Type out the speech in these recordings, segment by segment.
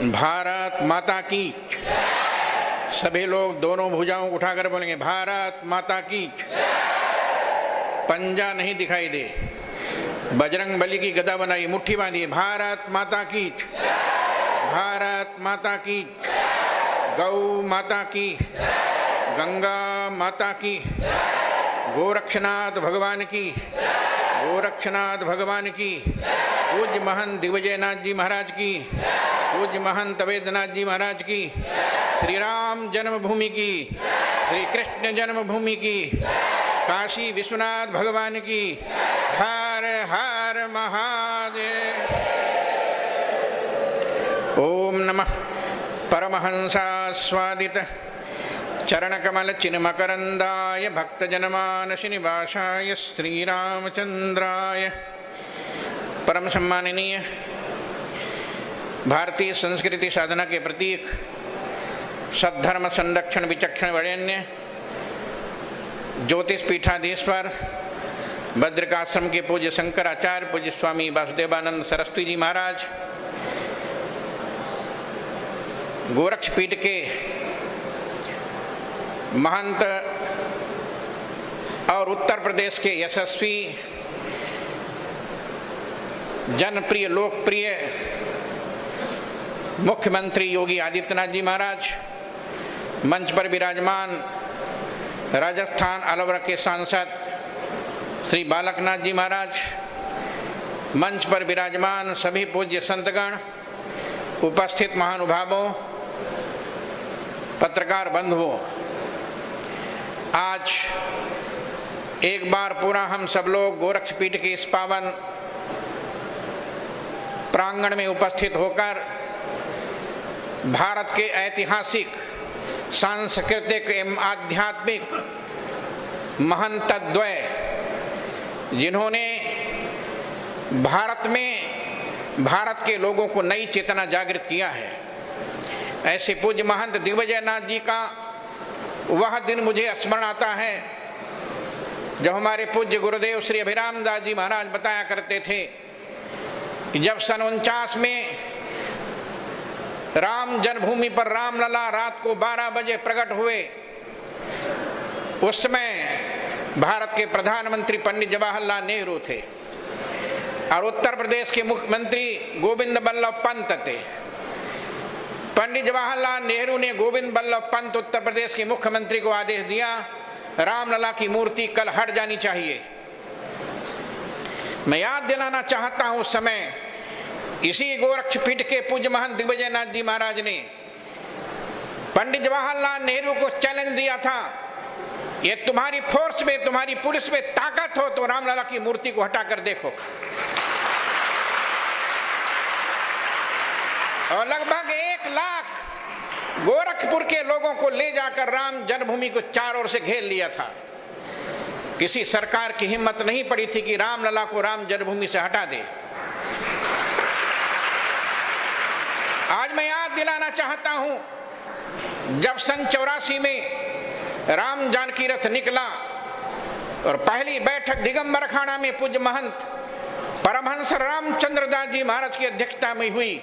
भारत माता की। सभी लोग दोनों भुजाओं उठाकर बोलेंगे भारत माता की। पंजा नहीं दिखाई दे। बजरंग बली की गदा बनाई, मुट्ठी बांधिए। भारत माता की, भारत माता की, गौ माता की, गंगा माता की, गोरक्षनाथ भगवान की, गोरक्षनाथ भगवान की, पूज्य महंत दिग्विजयनाथ जी महाराज की, पूज्य महंत वेदनाथ जी महाराज की, श्री राम जन्मभूमि की, श्री कृष्ण जन्मभूमि की, काशी विश्वनाथ भगवान की। हर हर महादेव। ओम नमः परमहंसास्वादित चरणकमल चिन्मकरंदाय भक्तजनमानस निवासाय श्रीरामचंद्राय। परम सम्माननीय भारतीय संस्कृति साधना के प्रतीक, सद्धर्म संरक्षण विचक्षण वरेण्य ज्योतिष पीठाधीश्वर भद्रिकाश्रम के पूज्य शंकराचार्य पूज्य स्वामी वासुदेवानंद सरस्वती जी महाराज, गोरक्षपीठ के महंत और उत्तर प्रदेश के यशस्वी जनप्रिय लोकप्रिय मुख्यमंत्री योगी आदित्यनाथ जी महाराज, मंच पर विराजमान राजस्थान अलवर के सांसद श्री बालकनाथ जी महाराज, मंच पर विराजमान सभी पूज्य संतगण, उपस्थित महानुभावों, पत्रकार बंधुओं, आज एक बार पूरा हम सब लोग गोरक्षपीठ के इस पावन प्रांगण में उपस्थित होकर भारत के ऐतिहासिक, सांस्कृतिक एवं आध्यात्मिक महंतद्वय, जिन्होंने भारत में भारत के लोगों को नई चेतना जागृत किया है, ऐसे पूज्य महंत दिग्विजयनाथ जी का वह दिन मुझे स्मरण आता है जब हमारे पूज्य गुरुदेव श्री अभिराम दास जी महाराज बताया करते थे कि जब सन 49 में राम जन्मभूमि पर रामलला रात को 12 बजे प्रकट हुए, उस समय भारत के प्रधानमंत्री पंडित जवाहरलाल नेहरू थे और उत्तर प्रदेश के मुख्यमंत्री गोविंद बल्लभ पंत थे। पंडित जवाहरलाल नेहरू ने गोविंद बल्लभ पंत उत्तर प्रदेश के मुख्यमंत्री को आदेश दिया, रामलला की मूर्ति कल हट जानी चाहिए। मैं याद दिलाना चाहता हूं, उस समय इसी गोरक्षपीठ के पूज्य महंत दिग्विजयनाथ जी महाराज ने पंडित जवाहरलाल नेहरू को चैलेंज दिया था, ये तुम्हारी फोर्स में, तुम्हारी पुलिस में ताकत हो तो रामलला की मूर्ति को हटाकर देखो। और लगभग 1 लाख गोरखपुर के लोगों को ले जाकर राम जन्मभूमि को चारों ओर से घेर लिया था। किसी सरकार की हिम्मत नहीं पड़ी थी कि रामलला को राम जन्मभूमि से हटा दे। आज मैं याद दिलाना चाहता हूं, जब सन 84 में राम जानकी रथ निकला और पहली बैठक दिगंबर अखाड़ा में पूज्य महंत परमहंस रामचंद्र दास जी महाराज की अध्यक्षता में हुई,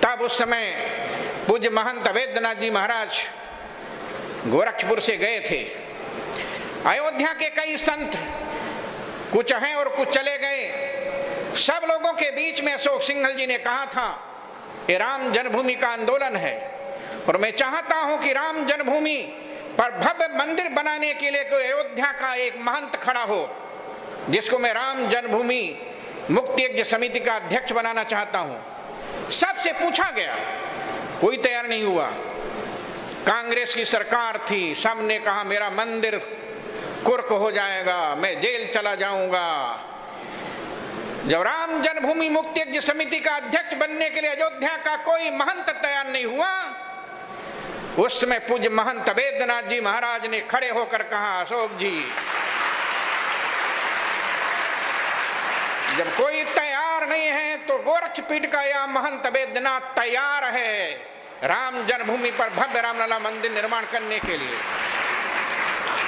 तब उस समय पूज्य महंत वेदनाथ जी महाराज गोरखपुर से गए थे। अयोध्या के कई संत, कुछ हैं और कुछ चले गए, सब लोगों के बीच में अशोक सिंघल जी ने कहा था कि राम जन्मभूमि का आंदोलन है और मैं चाहता हूं कि राम जन्मभूमि पर भव्य मंदिर बनाने के लिए कोई अयोध्या का एक महंत खड़ा हो, जिसको मैं राम जन्मभूमि मुक्ति यज्ञ समिति का अध्यक्ष बनाना चाहता हूं। सबसे पूछा गया, कोई तैयार नहीं हुआ। कांग्रेस की सरकार थी, सबने कहा मेरा मंदिर कुर्क हो जाएगा, मैं जेल चला जाऊंगा। जब राम जन्मभूमि मुक्ति यज्ञ समिति का अध्यक्ष बनने के लिए अयोध्या का कोई महंत तैयार नहीं हुआ, उस समय पूज्य महंत वेदनाथ जी महाराज ने खड़े होकर कहा, अशोक जी, जब कोई तैयार नहीं है तो गोरक्षपीठ का यह महंत वेदनाथ तैयार है राम जन्मभूमि पर भव्य रामलला मंदिर निर्माण करने के लिए।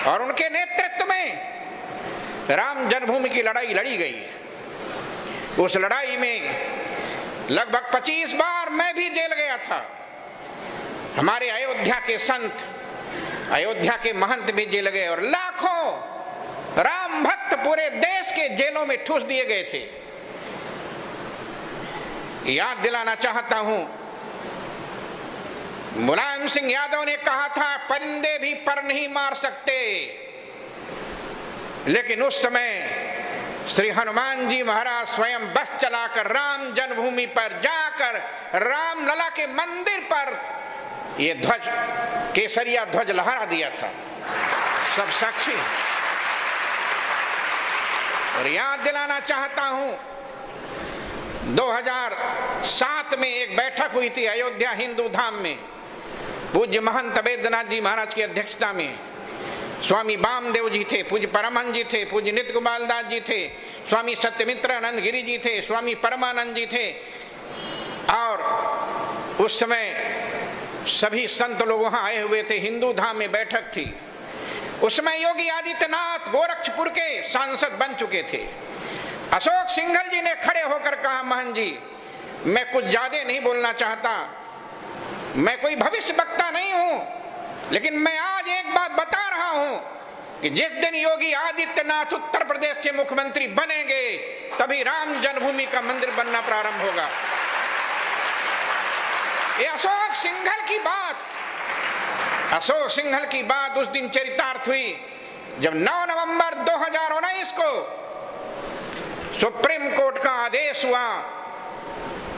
और उनके नेतृत्व में राम जन्मभूमि की लड़ाई लड़ी गई। उस लड़ाई में लगभग 25 बार मैं भी जेल था। हमारे अयोध्या के संत, अयोध्या के महंत भेजे लगे और लाखों राम भक्त पूरे देश के जेलों में ठूस दिए गए थे। याद दिलाना चाहता हूं, मुलायम सिंह यादव ने कहा था परिंदे भी पर नहीं मार सकते, लेकिन उस समय श्री हनुमान जी महाराज स्वयं बस चलाकर राम जन्मभूमि पर जाकर रामलला के मंदिर पर ये ध्वज, केसरिया ध्वज लहरा दिया था। सब साक्षी। और याद दिलाना चाहता हूं, 2007 में एक बैठक हुई थी अयोध्या हिंदू धाम में, पूज्य महंत वैद्यनाथ जी महाराज की अध्यक्षता में। स्वामी वामदेव जी थे, पूज्य परमहंस जी थे, पूज्य नित्य गोपाल दास जी थे, स्वामी सत्यमित्रानंद गिरी जी थे, स्वामी परमानंद जी थे, और उस समय सभी संत लोग वहां आए हुए थे। हिंदू धाम में बैठक थी। उस समय योगी आदित्यनाथ गोरखपुर के सांसद बन चुके थे। अशोक सिंघल जी ने खड़े होकर कहा, महंत जी मैं कुछ ज्यादा नहीं बोलना चाहता, मैं कोई भविष्य वक्ता नहीं हूं, लेकिन मैं आज एक बात बता रहा हूं कि जिस दिन योगी आदित्यनाथ उत्तर प्रदेश के मुख्यमंत्री बनेंगे तभी राम जन्मभूमि का मंदिर बनना प्रारंभ होगा। ये अशोक सिंघल की बात, अशोक सिंघल की बात उस दिन चरितार्थ हुई जब 9 नवंबर 2019 को सुप्रीम कोर्ट का आदेश हुआ,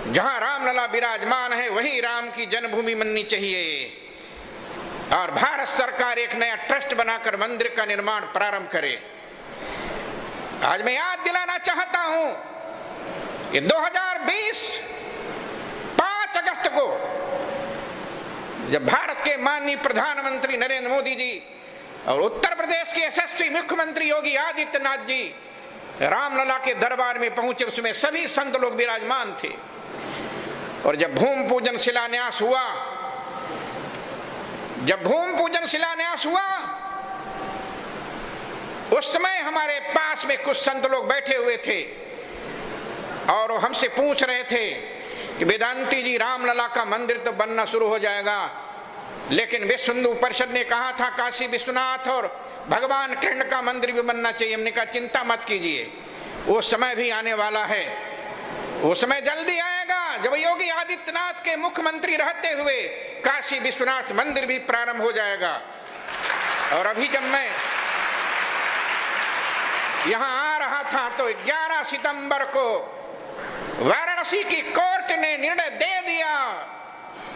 जहां रामलला विराजमान है वही राम की जन्मभूमि बननी चाहिए, और भारत सरकार एक नया ट्रस्ट बनाकर मंदिर का निर्माण प्रारंभ करे। आज मैं याद दिलाना चाहता हूं कि 2020 5 अगस्त को जब भारत के माननीय प्रधानमंत्री नरेंद्र मोदी जी और उत्तर प्रदेश के यशस्वी मुख्यमंत्री योगी आदित्यनाथ जी रामलला के दरबार में पहुंचे, उसमें सभी संत लोग विराजमान थे। और जब भूमि पूजन शिलान्यास हुआ, उस समय हमारे पास में कुछ संत लोग बैठे हुए थे और वो हमसे पूछ रहे थे कि वेदांती जी रामलला का मंदिर तो बनना शुरू हो जाएगा, लेकिन विश्व हिंदू परिषद ने कहा था काशी विश्वनाथ और भगवान कृष्ण का मंदिर भी बनना चाहिए। हमने कहा चिंता मत कीजिए, वो समय भी आने वाला है, वो समय जल्दी आएगा जब योगी आदित्यनाथ के मुख्यमंत्री रहते हुए काशी विश्वनाथ मंदिर भी प्रारंभ हो जाएगा। और अभी जब मैं यहां आ रहा था तो 11 सितंबर को वाराणसी की कोर्ट ने निर्णय दे दिया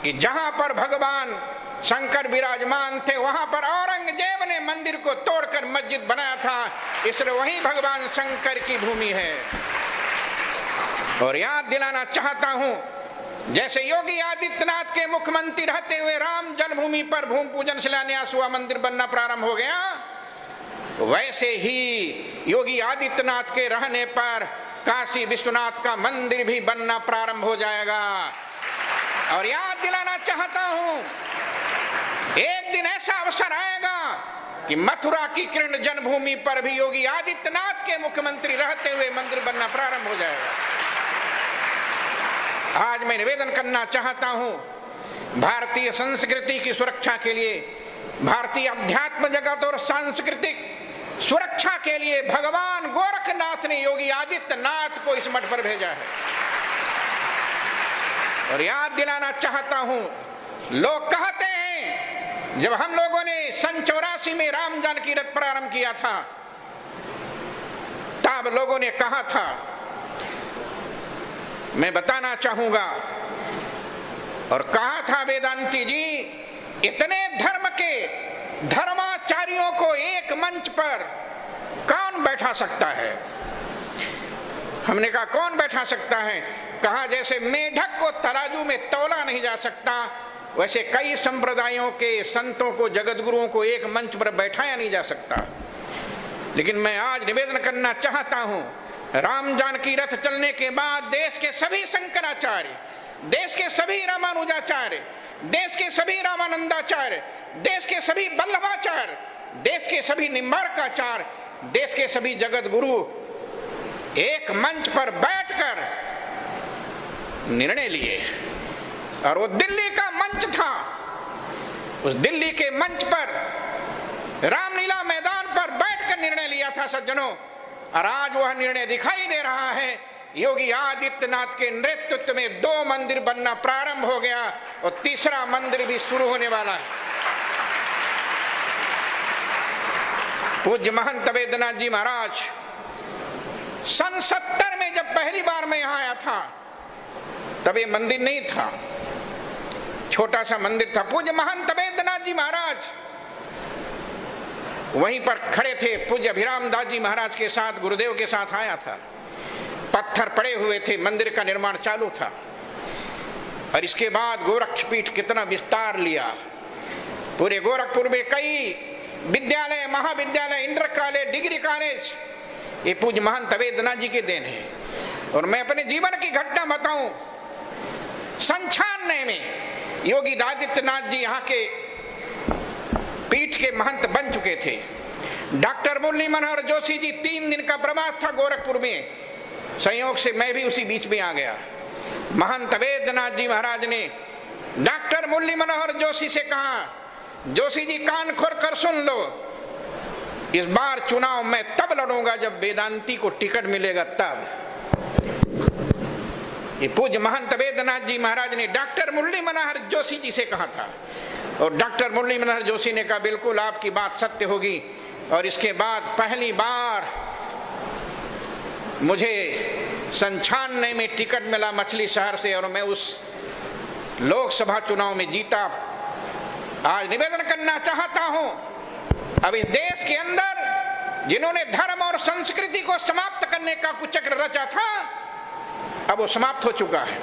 कि जहां पर भगवान शंकर विराजमान थे वहां पर औरंगजेब ने मंदिर को तोड़कर मस्जिद बनाया था, इसलिए वही भगवान शंकर की भूमि है। और याद दिलाना चाहता हूं, जैसे योगी आदित्यनाथ के मुख्यमंत्री रहते हुए राम जन्मभूमि पर भूमि पूजन शिलान्यास हुआ, मंदिर बनना प्रारंभ हो गया, वैसे ही योगी आदित्यनाथ के रहने पर काशी विश्वनाथ का मंदिर भी बनना प्रारंभ हो जाएगा। और याद दिलाना चाहता हूं, एक दिन ऐसा अवसर आएगा कि मथुरा की कृष्ण जन्मभूमि पर भी योगी आदित्यनाथ के मुख्यमंत्री रहते हुए मंदिर बनना प्रारंभ हो जाएगा। आज मैं निवेदन करना चाहता हूं, भारतीय संस्कृति की सुरक्षा के लिए, भारतीय अध्यात्म जगत और सांस्कृतिक सुरक्षा के लिए भगवान गोरखनाथ ने योगी आदित्यनाथ को इस मठ पर भेजा है। और याद दिलाना चाहता हूं, लोग कहते हैं जब हम लोगों ने 84 में राम जानकी रथ प्रारंभ किया था, तब लोगों ने कहा था, मैं बताना चाहूंगा, और कहा था वेदांती जी इतने धर्म के धर्माचार्यों को एक मंच पर कौन बैठा सकता है? हमने कहा कौन बैठा सकता है? कहा जैसे मेढक को तराजू में तौला नहीं जा सकता, वैसे कई संप्रदायों के संतों को, जगत गुरुओं को एक मंच पर बैठाया नहीं जा सकता। लेकिन मैं आज निवेदन करना चाहता हूं, राम जानकी रथ चलने के बाद देश के सभी शंकराचार्य, देश के सभी रामानुजाचार्य, देश के सभी रामानंदाचार्य, देश के सभी वल्लभाचार्य, देश के सभी निम्बार्काचार्य, देश के सभी जगत गुरु एक मंच पर बैठकर निर्णय लिए और वो दिल्ली का मंच था। उस दिल्ली के मंच पर रामलीला मैदान पर बैठकर निर्णय लिया था सज्जनों, और आज वह निर्णय दिखाई दे रहा है। योगी आदित्यनाथ के नेतृत्व में 2 मंदिर बनना प्रारंभ हो गया और तीसरा मंदिर भी शुरू होने वाला है। पूज्य महंत वेद्यनाथ जी महाराज सन 70 में जब पहली बार मैं यहां आया था तब ये मंदिर नहीं था, छोटा सा मंदिर था। पूज्य महंत वेद्यनाथ जी महाराज वहीं पर खड़े थे। पूज्य अभिराम दास जी महाराज के साथ, गुरुदेव के साथ आया था। पत्थर पड़े हुए थे, मंदिर का निर्माण चालू था। और इसके बाद गोरक्षपीठ कितना विस्तार लिया। पूरे गोरखपुर में कई विद्यालय, महाविद्यालय, इंटर कॉलेज, डिग्री कॉलेज ये पूज्य महंत वेद्यनाथ जी के देन है। और मैं अपने जीवन की घटना बताऊं, सन 96 में योगी आदित्यनाथ जी यहाँ के पीठ के महंत बन चुके थे। डॉक्टर मुरली मनोहर जोशी जी 3 दिन का प्रवास था गोरखपुर में, संयोग से मैं भी उसी बीच में आ गया। महंत वेद्यनाथ जी महाराज ने डॉक्टर मुरली मनोहर जोशी से कहा, जोशी जी कान खोल कर सुन लो, इस बार चुनाव मैं तब लड़ूंगा जब वेदांती को टिकट मिलेगा तब। ये पूज्य महंत वेद्यनाथ जी महाराज ने डॉक्टर मुरली मनोहर जोशी जी से कहा था। और डॉक्टर मुरली मनोहर जोशी ने कहा बिल्कुल आपकी बात सत्य होगी। और इसके बाद पहली बार मुझे सन 96 में टिकट मिला मछली शहर से और मैं उस लोकसभा चुनाव में जीता। आज निवेदन करना चाहता हूं, अब इस देश के अंदर जिन्होंने धर्म और संस्कृति को समाप्त करने का कुचक्र रचा था, अब वो समाप्त हो चुका है।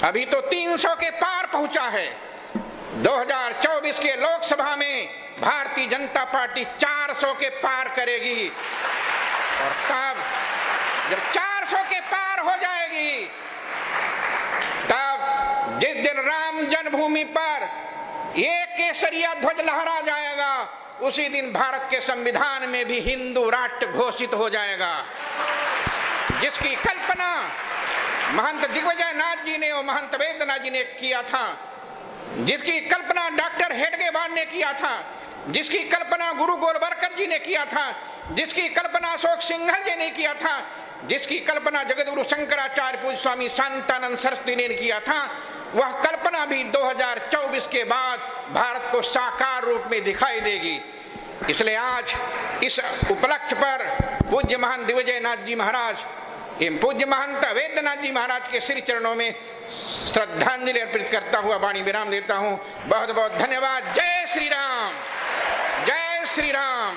अभी तो 300 के पार पहुंचा है। 2024 के लोकसभा में भारतीय जनता पार्टी 400 के पार करेगी। और तब जब 400 के पार हो जाएगी, तब जिस दिन राम जन्मभूमि पर एक केसरिया ध्वज लहरा जाएगा, उसी दिन भारत के संविधान में भी हिंदू राष्ट्र घोषित हो जाएगा। जिसकी कल्पना महंत दिग्विजय नाथ जी ने और महंत वेद्यनाथ जी ने किया था, जिसकी कल्पना डॉक्टर हेडगेवार ने किया था, जिसकी कल्पना गुरु गोलवलकर जी ने किया था, जिसकी कल्पना अशोक सिंघल जी ने किया था, जिसकी कल्पना जगतगुरु शंकराचार्य पूज्य स्वामी शांतानंद सरस्वती ने किया था, वह कल्पना भी 2024 के बाद भारत को साकार रूप में दिखाई देगी। इसलिए आज इस उपलक्ष्य पर पूज्य महंत दिग्विजय नाथ जी महाराज एवं पूज्य महंत वेद्यनाथ जी महाराज के श्री चरणों में श्रद्धांजलि अर्पित करता हुआ वाणी विराम देता हूं। बहुत बहुत धन्यवाद। जय श्री राम, जय श्री राम।